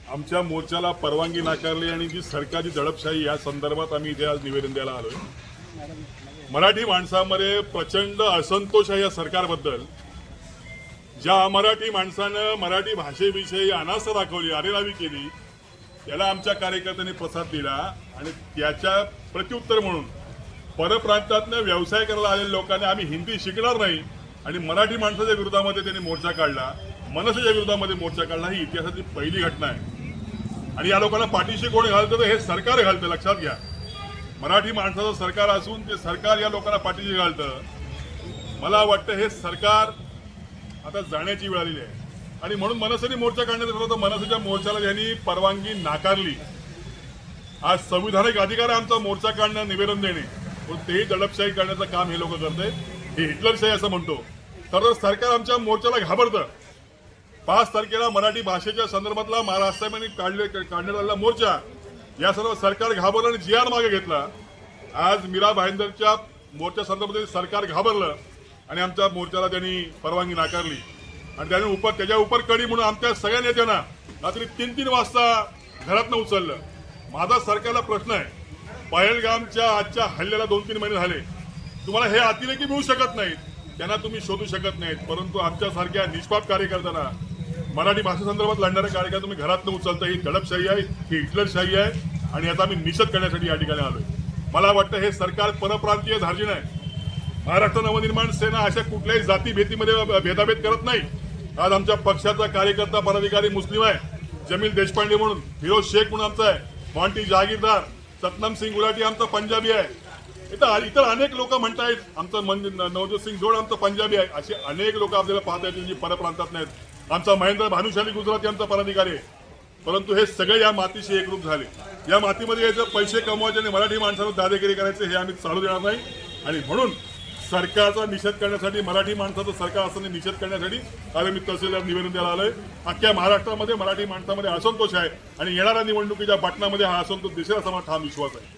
आमच्या मोर्चाला परवानगी नाकारली आणि जी सरकारची दडपशाही या संदर्भात आम्ही इथे आज निवेदन द्यायला आलोय। मराठी माणसामध्ये प्रचंड असंतोष आहे या सरकारबद्दल। ज्या मराठी माणसानं मराठी भाषेविषयी अनासर दाखवली, अरेरावी केली, त्याला आमच्या कार्यकर्त्यांनी प्रसाद दिला आणि त्याच्या प्रत्युत्तर म्हणून परप्रांतातनं व्यवसाय करायला आलेल्या लोकांनी आम्ही हिंदी शिकणार नाही आणि मराठी माणसाच्या विरोधामध्ये त्यांनी मोर्चा काढला, मनसेच्या विरोधामध्ये मोर्चा काढला। ही इतिहासाची पहिली घटना आहे आणि या लोकांना पाठीशी कोण घालतं? हे सरकार घालतं, लक्षात घ्या। मराठी माणसाचं सरकार असून ते सरकार या लोकांना पाठीशी घालतं। मला वाटतं हे सरकार आता जाण्याची वेळ आलेली आहे आणि म्हणून मनसेने मोर्चा काढण्यात आला होता। मनसेच्या मोर्चाला यांनी परवानगी नाकारली। आज संविधानिक अधिकार आहे आमचा मोर्चा काढणं, निवेदन देणे, पण तेही दडपशाही करण्याचं काम हे लोक करते। हे हिटलरशाही असं म्हणतो तर सरकार आमच्या मोर्चाला घाबरतं। 5 तारखेला मराठी भाषेच्या संदर्भातला महाराष्ट्राने काढण्यात आलेला मोर्चा, या सर्व सरकार घाबरलं आणि जी आर मागे घेतला। आज मीरा भाईंदरच्या मोर्चा संदर्भात सरकार घाबरलं आणि आमच्या मोर्चाला त्यांनी परवानगी नाकारली आणि त्याने त्याच्या कडी म्हणून आमच्या सगळ्या नेत्यांना रात्री 3-3 वाजता घरातनं उचललं। माझा सरकारला प्रश्न आहे, पहलगामच्या आजच्या हल्ल्याला 2-3 महिने झाले, तुम्हाला हे अतिरेकी मिळू शकत नाहीत, त्यांना तुम्ही शोधू शकत नाहीत, परंतु आमच्यासारख्या निष्पाप कार्यकर्त्यांना, मराठी भाषेसंदर्भात लढणाऱ्या कार्यकर्ते तुम्ही घरातनं उचलता। ही दडपशाही आहे, ही हिटलरशाही आहे आणि याचा आम्ही निषेध करण्यासाठी या ठिकाणी आलोय। मला वाटतं हे सरकार परप्रांतीय धार्जिन आहे। महाराष्ट्र नवनिर्माण सेना अशा कुठल्याही जातीभेदीमध्ये भेदाभेद करत नाही। आज आमच्या पक्षाचा कार्यकर्ता पदाधिकारी मुस्लिम आहे, जमील देशपांडे म्हणून, फिरोज शेख म्हणून आमचा आहे, मॉन्टी जहागीरदार, सतनाम सिंग गुलाटी आमचा पंजाबी आहे, इतर अनेक लोक म्हणतायत आमचं नवजोत सिंग जोड आमचा पंजाबी आहे। असे अनेक लोक आपल्याला पाहता येतील जी परप्रांतात नाहीत। आमचा महेंद्र भानुशाली गुजराती आमचा पदाधिकारी आहे, परंतु हे सगळे या मातीशी एकरूप झाले। या मातीमध्ये याचे पैसे कमवायचे आणि मराठी माणसाला दादेगिरी करायचे हे आम्ही चालू देणार नाही आणि म्हणून सरकारचा निषेध करण्यासाठी, मराठी माणसाचं सरकार असताना निषेध करण्यासाठी आज मी तहसीलदार निवेदन द्यायला आलोय। अख्ख्या महाराष्ट्रामध्ये मराठी माणसामध्ये असंतोष आहे आणि येणाऱ्या निवडणुकीच्या बाटण्यामध्ये हा असंतोष दिसेल असा मला ठाम विश्वास आहे।